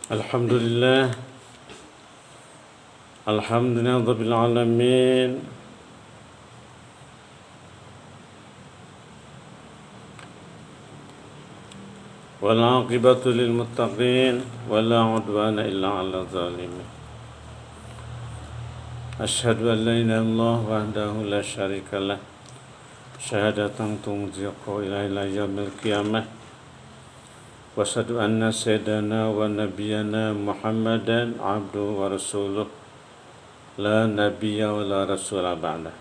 Alhamdulillah, alhamdulillah rabbil alamin. Wal 'aqibatu lil muttaqin wa la 'udwana illa 'alal zalimin. Asyhadu an la ilaha illallah wahdahu la syarikalah. Syahadatan tunjiqu ila yaumil qiyamah. Wa asyhadu anna sayyidana wa nabiyyana Muhammadan 'abduhu wa rasuluh. La nabiyya wa la rasula ba'dah.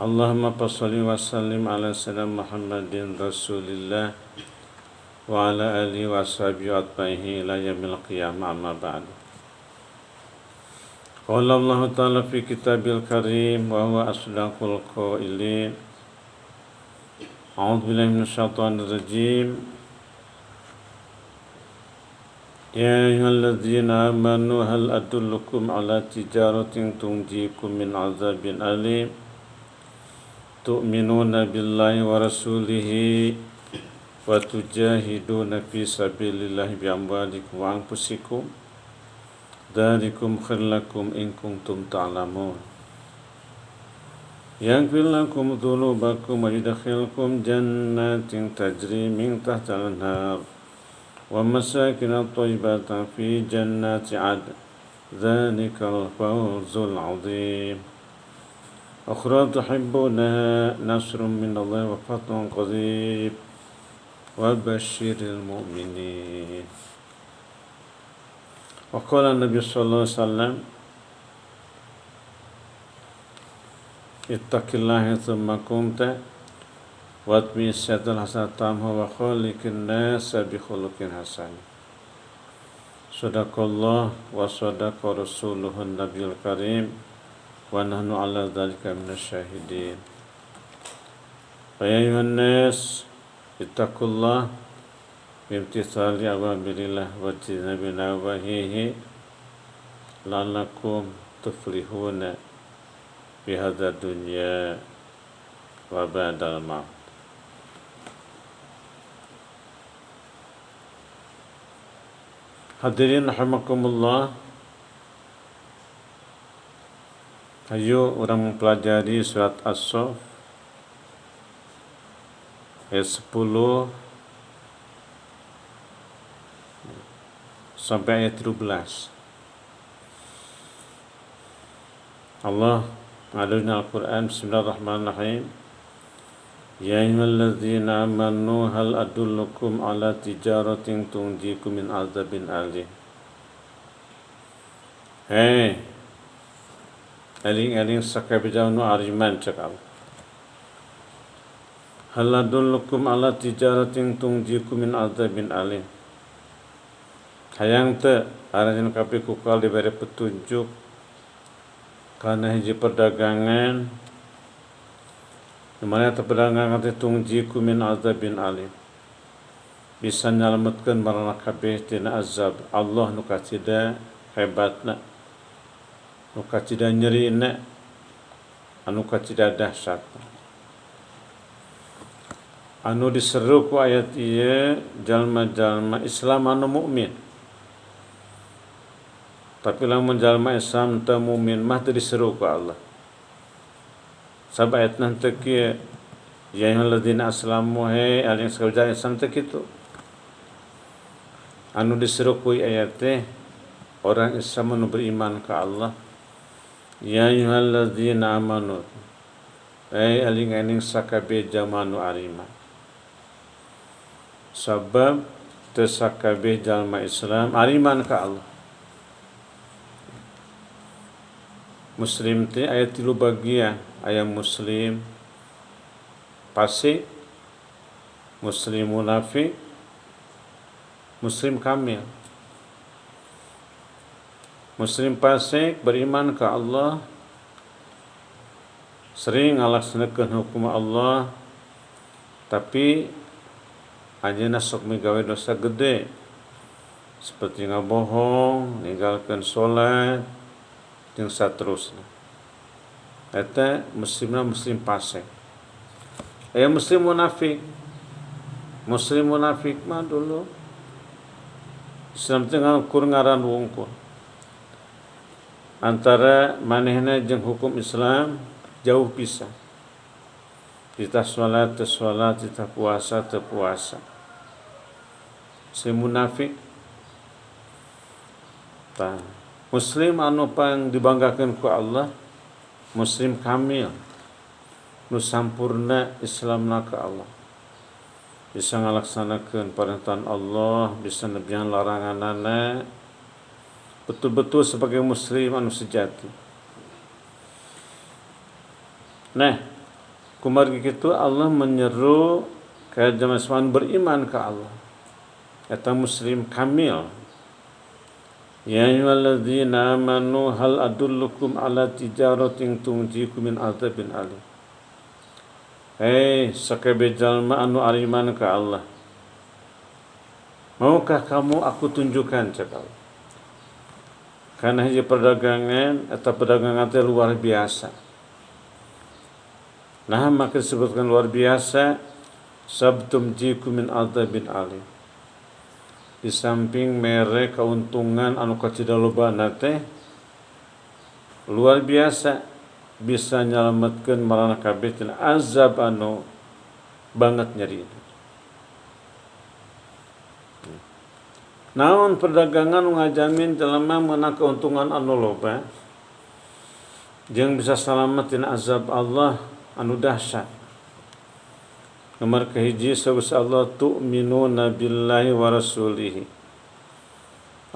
Allahumma salli wa sallim ala sayyidina Muhammadin rasulillah wa ala alihi wa sahbihi wa atba'ihi ila yaumil qiyamah, amma ba'du. Qala Allah ta'ala fi kitabil karim wa huwa asdaqul qailin. A'udzu billahi minasyaitonir rajim. Ya ayyuhalladzina amanu hal adullukum ala tijaratin tunjikum min azabin alim. Tu'minuna billahi wa rasulihi wa tujahiduna fi sabilillahi bi amwalikum wa anfusikum. Dzalikum khairul lakum in kuntum ta'lamun. Yaghfir lakum dzunubakum wa yudkhilkum jannatin tajri min tahtiha al-anhar wa masakin thayyibatan fi jannati 'adn. Dzalikal fawzul 'adzim. Ukhra tuhibbunaha nasrun minallahi wa fathun qarib wa basyiril mu'minin. Wa qala Nabi sallallahu alaihi wasallam, ittaqillaha thumma kunta wa atbi syatal hasanatan wa khaliqin nasa bi khuluqin hasan. Sadaqallah wa sadaqa rasuluhun nabiyul karim wa nahnu ala dzalika minasyahidin. Ya ayyuhan nas ittaqullah bimtithali awamirillah wa jinabi nawahihi la'allakum tuflihuna fi hadha dunya wa ba'dal maut. Hadirin rahimakumullah. Ayo orang mempelajari surat As-Saff ayat 10 sampai ayat 13. Allah mengalami Al-Quran. Bismillahirrahmanirrahim. Ya ayyuhalladzina amanu hal adullukum ala tijaratin tunjikum min azabin alim. Hei, aling-aling sakabijanu ariman cakap. Hal adullukum ala tijaratin tunjikum min azabin alim. Hayang te arajan kapi kukal diberi petunjuk karena hiji perdagangan di mana perdagangan teh tungjiku min azabin alim, bisa nyelametkeun marana kabeh tina azab Allah nu kacida hebatna, nu kacida nyerina, anu kacida dahsyatna. Anu diseru ku ayat ieu jalma-jalma Islam anu mukmin. Tapi lamun jalma Islam teu mukmin mah teu diseru ku Allah. Sabab ayat nanti kia ya ayyuhalladzina aslamu he alin sakabejana Islam teh kitu. Anu diseru ku ayat teh orang Islam anu beriman ka Allah. Ya ayyuhalladzina amanu. Aling-aling sakabeh jalma anu ariman. Sabab teu sakabeh jalma Islam ariman ka Allah. Muslim teh aya 3 bagian. Aya muslim fasik, muslim munafik, muslim kamil. Muslim fasik beriman ke Allah, sering ngalaksanakeun hukum Allah, tapi anjeunna sok migawe dosa gede seperti ngabohong, ninggalkeun salat jeung saterusna. Eta muslimna muslim fasik. Aya muslim munafik. Muslim munafik mah dulu Islam teh ngukur ngaran wungkul. Antara manehna jeung hukum Islam jauh pisah. Kita salat teu salat, kita puasa teu puasa. Si munafik tah muslim anu pang dibanggakeun ku Allah, muslim kamil nu sampurna Islamna ka Allah, bisa ngalaksanakeun parentan Allah, bisa nebihan laranganana, betul-betul sebagai muslim anu sejati. Nah, kumargi kitu Allah menyeru ka jamaah Islam beriman ka Allah. Eta muslim kamil. Ya ayyuhalladzina amanu hal adullukum ala tijaratin tunjikum min adzabin alim. Hei sakabeh jalma anu ariman ka Allah, maukah kamu aku tunjukkan cak Allah? Karena hiji perdagangan eta perdagangan teh luar biasa. Nah maka disebutkan luar biasa, sabtum jikum min adzabin alim. Di samping mere keuntungan anu kacida lobana teh luar biasa, bisa nyalametkeun marana kabeh tina azab anu banget nyeri. Naon perdagangan ngajamin jelema meunang keuntungan anu loba jeung bisa salamet tina azab Allah anu dahsyat. Nomor kahiji sabus Allah tu'minuna billahi wa rasulihi.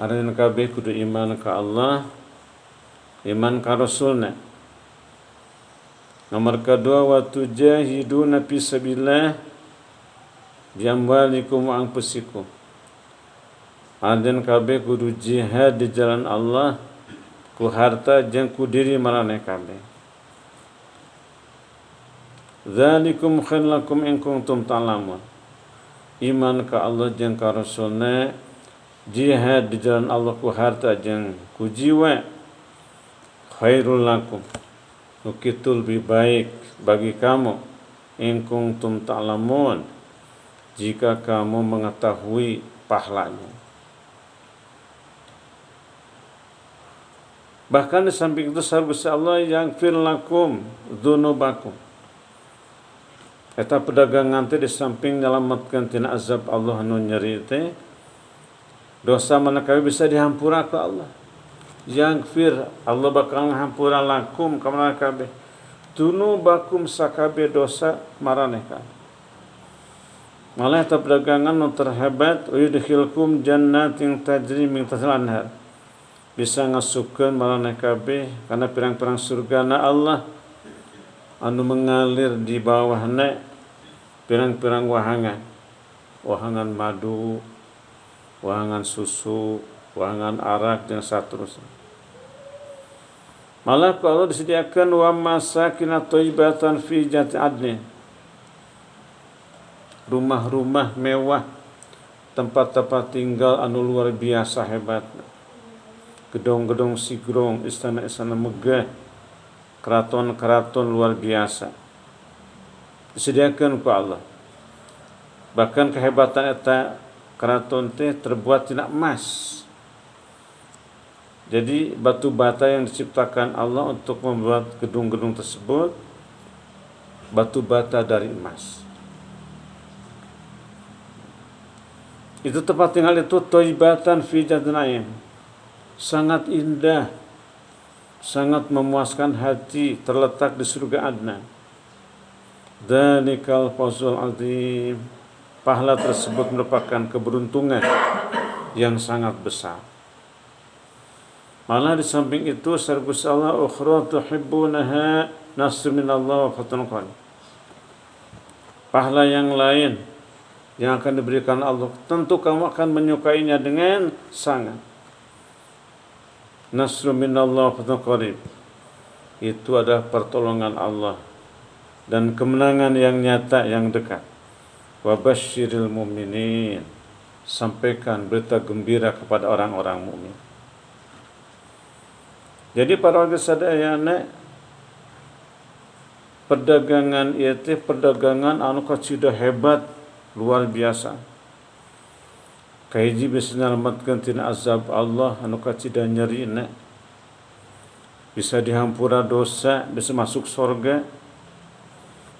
Areun kabeh kudu iman ka Allah, iman ka Rasulna. Nomor kedua wa tujahiduna fi sabilillah bi amwalikum wa anfusikum. Areun kabeh kudu jihad di jalan Allah ku harta jeung ku diri maraneh kabeh. Dzalikum khairul lakum in kuntum ta'lamun. Iman ka Allah jeung ka Rasulna, jihad di jalan Allah ku harta jeung ku jiwa, khairul lakum, nu kitu lebih baik bagi kamu, in kuntum ta'lamun, jika kamu mengetahui pahalanya. Bahkan di samping itu sabda Allah yaghfir lakum dzunubakum. Eta perdagangan teh di samping nyalametkeun tina azab Allah anu nyeri teh, dosa mana kabeh bisa dihampura ku Allah. Yaghfir, Allah bakal ngahampura lakum ka mana kabeh. Dzunubakum sakabeh dosa maraneh kabeh. Malah eta perdagangan nu terhebat, yudkhilkum jannatin tajri min tahtiha al-anhar. Bisa ngasupkeun maraneh kabeh kana pirang-pirang surgana Allah anu mengalir di bawahna pirang-pirang wahangan, wahangan madu, wahangan susu, wahangan arak dan saterusna. Malah ku Allah disediakan wa masakin thayyibatan fi jannati adnin. Rumah-rumah mewah, tempat-tempat tinggal anu luar biasa hebatna. Gedung-gedung sigrong, istana-istana megah, keraton-keraton luar biasa disediakan ku Allah. Bahkan kehebatan eta keraton teh terbuat tina emas. Jadi batu bata yang diciptakan Allah untuk membuat gedung-gedung tersebut batu bata dari emas. Itu tempat tinggal itu thayyibatan fi jannatin, sangat indah, sangat memuaskan hati, terletak di surga Adnan. Dzalikal fawzul azim. Pahala tersebut merupakan keberuntungan yang sangat besar. Malah di samping itu sargus Allah ukhra tuhibbunaha nasrun minallah wa fathun qarib. Pahala yang lain yang akan diberikan Allah, tentu kamu akan menyukainya dengan sangat. Nasrun minallah fathun qarib, itu adalah pertolongan Allah dan kemenangan yang nyata yang dekat. Wa basyiril mu'minin, sampaikan berita gembira kepada orang-orang mukmin. Jadi para warga sadayana, perdagangan itu perdagangan anu kacida hebat luar biasa. kahiji bisa nyelamatkan tina azab Allah anu kacida nyerina, bisa dihampura dosa, bisa masuk surga.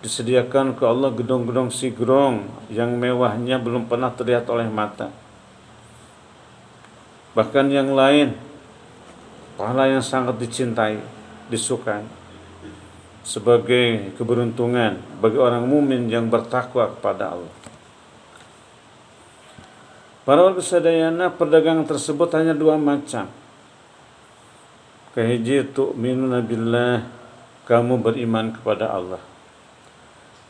Disediakan ke Allah gedung-gedung sigrong yang mewahnya belum pernah terlihat oleh mata. Bahkan yang lain, pahala yang sangat dicintai, disukai, sebagai keberuntungan bagi orang mukmin yang bertakwa kepada Allah. Para warga sadayana, perdagangan tersebut hanya dua macam. Kahiji tu'minuna billah, kamu beriman kepada Allah.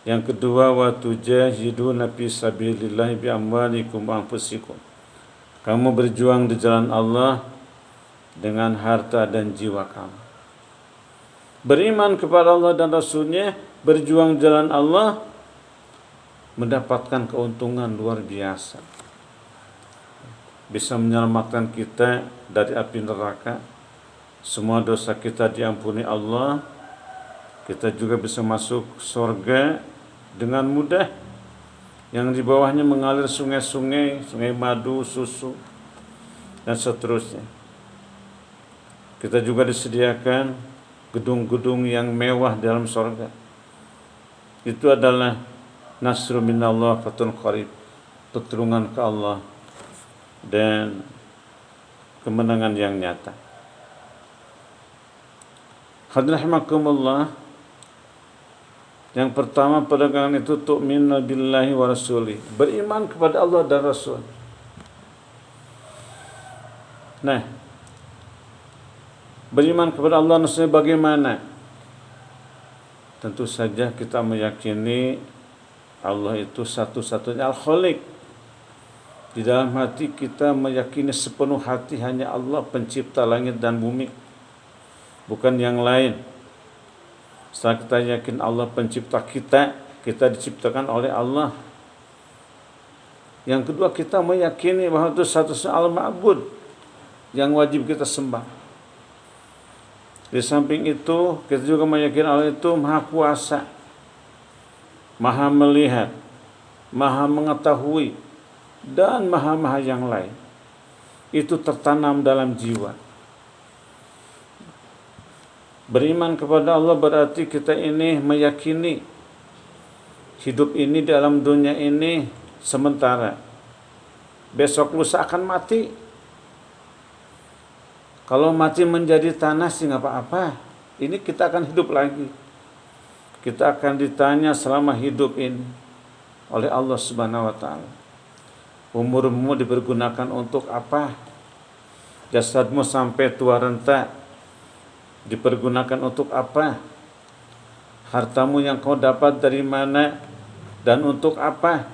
Yang kedua, wa tujahiduna fi sabilillah bi amwalikum wa anfusikum. Kamu berjuang di jalan Allah dengan harta dan jiwa kamu. Beriman kepada Allah dan Rasul-Nya, berjuang jalan Allah, mendapatkan keuntungan luar biasa. Bisa menyelamatkan kita dari api neraka. Semua dosa kita diampuni Allah. Kita juga bisa masuk surga dengan mudah. Yang di bawahnya mengalir sungai-sungai, sungai madu, susu, dan seterusnya. Kita juga disediakan gedung-gedung yang mewah dalam surga. Itu adalah nasru minallah fatun qarib, pertolongan ke Allah dan kemenangan yang nyata. Hadirin rahimakumullah. Yang pertama, perdagangan itu tu'minu billahi wa rasulih, beriman kepada Allah dan Rasul. Nah, beriman kepada Allah maksudnya bagaimana? Tentu saja kita meyakini Allah itu satu-satunya Al-Khaliq. Di dalam hati kita meyakini sepenuh hati hanya Allah pencipta langit dan bumi, bukan yang lain. Setelah kita yakin Allah pencipta kita, kita diciptakan oleh Allah. Yang kedua, kita meyakini bahwa itu satu-satunya Al-Ma'bud yang wajib kita sembah. Di samping itu, kita juga meyakini Allah itu Maha Kuasa, Maha Melihat, Maha Mengetahui, dan Maha yang lain. Itu tertanam dalam jiwa. Beriman kepada Allah berarti kita ini meyakini hidup ini dalam dunia ini sementara. Besok lusa akan mati. Kalau mati menjadi tanah sih nggak apa-apa. Ini kita akan hidup lagi. Kita akan ditanya selama hidup ini oleh Allah Subhanahu wa taala. Umurmu dipergunakan untuk apa? Jasadmu sampai tua renta dipergunakan untuk apa? Hartamu yang kau dapat dari mana dan untuk apa?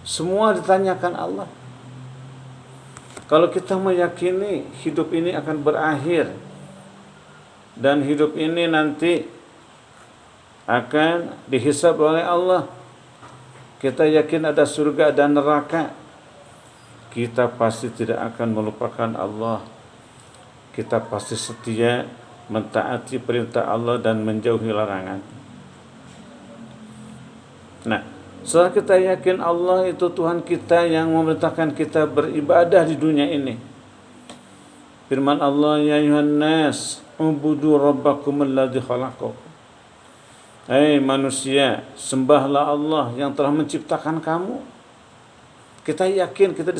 Semua ditanyakan Allah. Kalau kita meyakini hidup ini akan berakhir dan hidup ini nanti akan dihisab oleh Allah, kita yakin ada surga dan neraka, kita pasti tidak akan melupakan Allah. Kita pasti setia mentaati perintah Allah dan menjauhi larangan. Nah, setelah kita yakin Allah itu Tuhan kita yang memerintahkan kita beribadah di dunia ini. Firman Allah, ya ayuhan nas, ubudu rabbakum alladzi khalaqakum. Hai manusia, sembahlah Allah yang telah menciptakan kamu. Kita yakin kita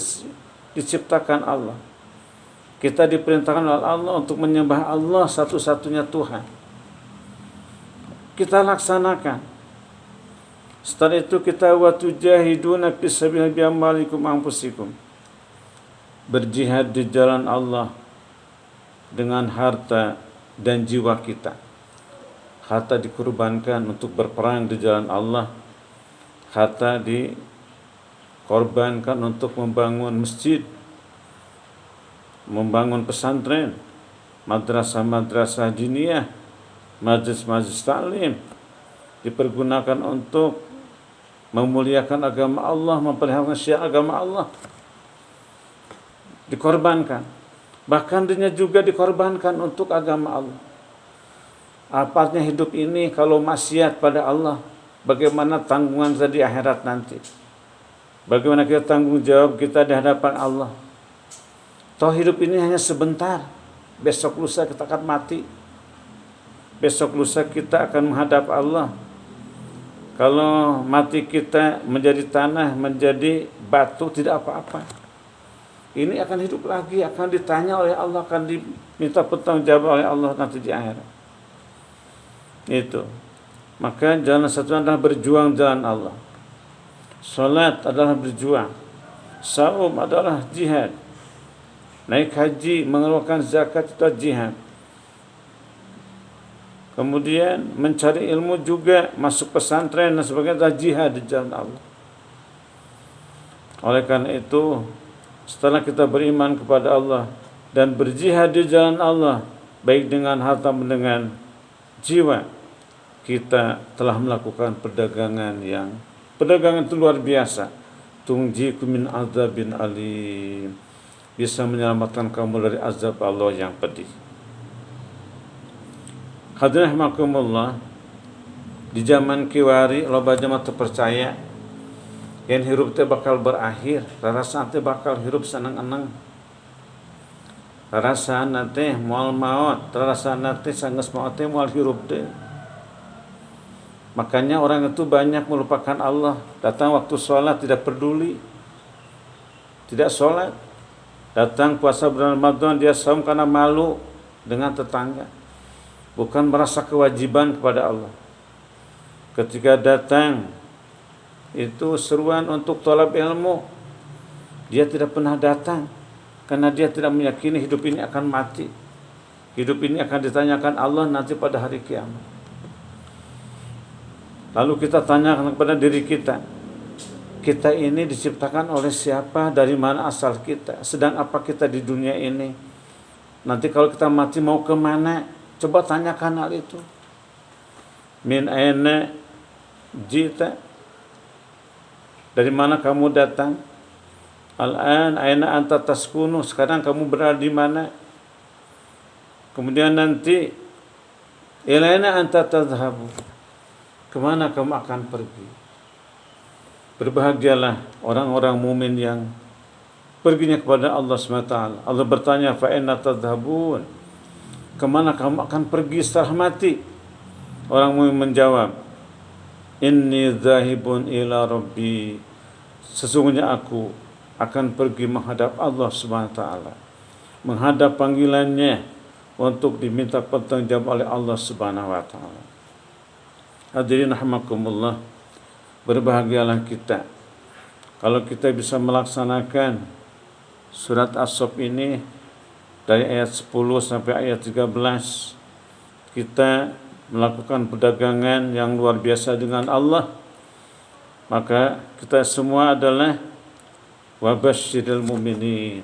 diciptakan Allah. Kita diperintahkan oleh Allah untuk menyembah Allah satu-satunya Tuhan. Kita laksanakan. Setelah itu kita watujahiduna fi sabilillah bi amwalikum anfusikum. Berjihad di jalan Allah dengan harta dan jiwa kita. Harta dikorbankan untuk berperang di jalan Allah. Harta dikorbankan untuk membangun masjid, membangun pesantren, madrasah-madrasah diniyah, majlis-majlis taklim, dipergunakan untuk memuliakan agama Allah, memperlihatkan syiar agama Allah. Dikorbankan. Bahkan dirinya juga dikorbankan untuk agama Allah. Apanya hidup ini kalau maksiat pada Allah, bagaimana tanggungan di akhirat nanti? Bagaimana kita tanggung jawab kita di hadapan Allah. Toh hidup ini hanya sebentar. Besok lusa kita akan mati. Besok lusa kita akan menghadap Allah. Kalau mati kita menjadi tanah, menjadi batu, tidak apa-apa. Ini akan hidup lagi, akan ditanya oleh Allah, akan diminta pertanggungjawab oleh Allah nanti di akhirat. Itu. Maka jalan satu adalah berjuang jalan Allah. Salat adalah berjuang. Saum adalah jihad. Naik haji, mengeluarkan zakat itu jihad. Kemudian mencari ilmu juga, masuk pesantren dan sebagainya adalah jihad di jalan Allah. Oleh karena itu, setelah kita beriman kepada Allah dan berjihad di jalan Allah, baik dengan harta maupun dengan jiwa, kita telah melakukan perdagangan itu luar biasa. Tungjikum min azabin alim, bisa menyelamatkan kamu dari azab Allah yang pedih. Hadirin rahimakumullah, di zaman kiwari loba jamaah terpercaya yang hirup teh bakal berakhir, rarasaan teh bakal hirup senang-enang. Rarasaan teh moal maot, rarasaan teh sanggeus maot teh moal hirup teh. Makanya orang itu banyak melupakan Allah. Datang waktu sholat tidak peduli, tidak sholat. Datang puasa bulan Ramadan dia saum karena malu dengan tetangga, bukan merasa kewajiban kepada Allah. Ketika datang itu seruan untuk tolab ilmu, dia tidak pernah datang karena dia tidak meyakini hidup ini akan mati. Hidup ini akan ditanyakan Allah nanti pada hari kiamat. Lalu kita tanyakan kepada diri kita, kita ini diciptakan oleh siapa, dari mana asal kita, sedang apa kita di dunia ini. Nanti kalau kita mati mau kemana? Coba tanyakan hal itu. Min aina jita, dari mana kamu datang? Al-an aina anta taskunu, sekarang kamu berada di mana? Kemudian nanti ilaina anta tadhhabu, kemana kamu akan pergi? Berbahagialah orang-orang mukmin yang perginya kepada Allah SWT. Allah bertanya, fa inna tadhhabun, kemana kamu akan pergi setelah mati? Orang mukmin menjawab, inni dzahibun ila rabbi, sesungguhnya aku akan pergi menghadap Allah SWT, menghadap panggilannya untuk diminta pertanggungjawab oleh Allah SWT. Hadirin rahimakumullah, berbahagialah kita kalau kita bisa melaksanakan surat As-Saff ini dari ayat 10 sampai ayat 13. Kita melakukan perdagangan yang luar biasa dengan Allah, maka kita semua adalah wabasyiril mu'minin,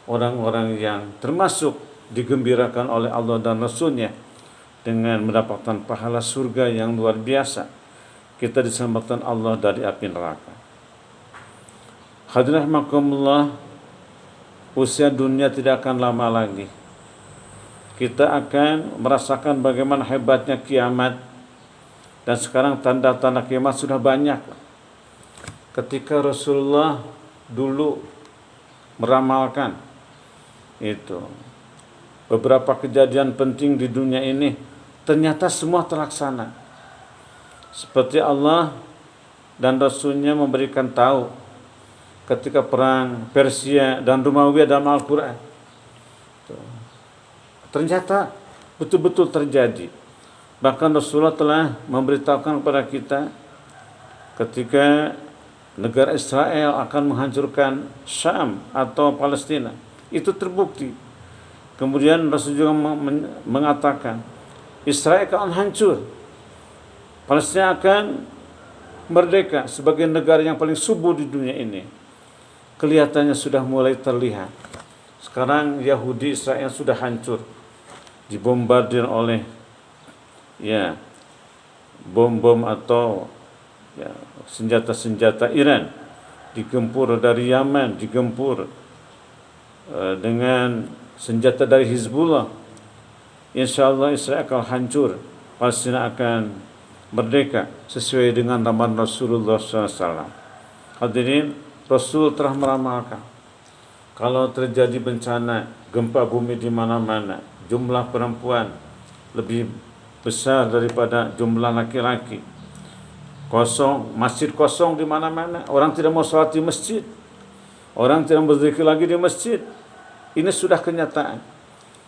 orang-orang yang termasuk digembirakan oleh Allah dan Rasulnya dengan mendapatkan pahala surga yang luar biasa. Kita diselamatkan Allah dari api neraka. Hadirin rahimakumullah, usia dunia tidak akan lama lagi. Kita akan merasakan bagaimana hebatnya kiamat. Dan sekarang tanda-tanda kiamat sudah banyak. Ketika Rasulullah dulu meramalkan itu beberapa kejadian penting di dunia ini, ternyata semua terlaksana. Seperti Allah dan Rasulnya memberikan tahu ketika perang Persia dan Romawi dalam Al-Quran. Ternyata betul-betul terjadi. Bahkan Rasulullah telah memberitahukan kepada kita ketika negara Israel akan menghancurkan Syam atau Palestina. Itu terbukti. Kemudian Rasul juga mengatakan Israel akan hancur, Palestina akan merdeka sebagai negara yang paling subur di dunia ini. Kelihatannya sudah mulai terlihat. Sekarang Yahudi Israel sudah hancur, dibombardir oleh bom-bom atau senjata-senjata Iran, digempur dari Yaman, digempur dengan senjata dari Hizbullah. Insyaallah Israel akan hancur, Palestina akan merdeka sesuai dengan ramalan Rasulullah SAW. Hadirin, Rasul telah meramalkan kalau terjadi bencana gempa bumi di mana-mana, jumlah perempuan lebih besar daripada jumlah laki-laki. Masjid kosong di mana-mana, orang tidak mau sholat di masjid, orang tidak berzikir lagi di masjid. Ini sudah kenyataan.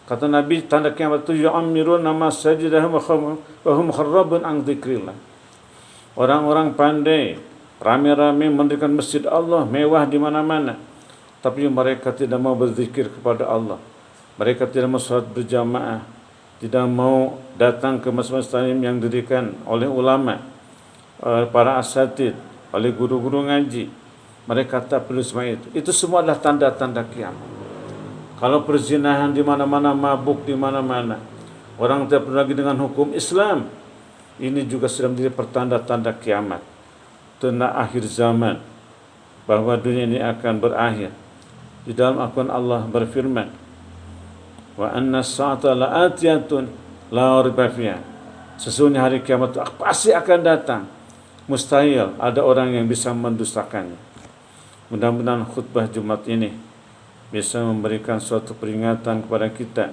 Kata Nabi, tanda kiamat itu yu'ammiruna masajidahum wa hum kharrabun an dzikrillah. Orang-orang pandai rame-rame mendirikan masjid Allah, mewah di mana-mana, tapi mereka tidak mau berzikir kepada Allah. Mereka tidak mau sholat berjamaah, tidak mau datang ke masjid-masjid yang didirikan oleh ulama, para asatid, oleh guru-guru ngaji. Mereka tak perlu semua itu. Itu semua adalah tanda-tanda kiamat. Kalau perzinahan di mana-mana, mabuk di mana-mana, orang tidak perlu lagi dengan hukum Islam, ini juga sudah menjadi pertanda-tanda kiamat, tanda akhir zaman, bahwa dunia ini akan berakhir. Di dalam Al-Quran Allah berfirman, wa anna as-sa'ata la'atiyatun la raiba fiha. Sesungguhnya hari kiamat pasti akan datang. Mustahil ada orang yang bisa mendustakannya. Mudah-mudahan khutbah Jumat ini bisa memberikan suatu peringatan kepada kita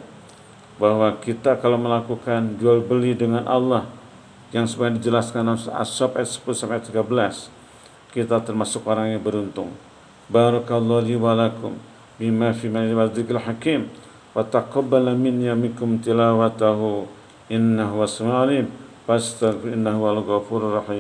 bahwa kita kalau melakukan jual beli dengan Allah yang sebenarnya dijelaskan dalam As-Saff ayat 10 sampai 13, kita termasuk orang yang beruntung. Barakallahu li wa lakum bima fi dzikril hakim wa taqabbala minni wa minkum tilawatahu innahu was-sami'ul alim fastaghfir innahu wal ghafurur rahim.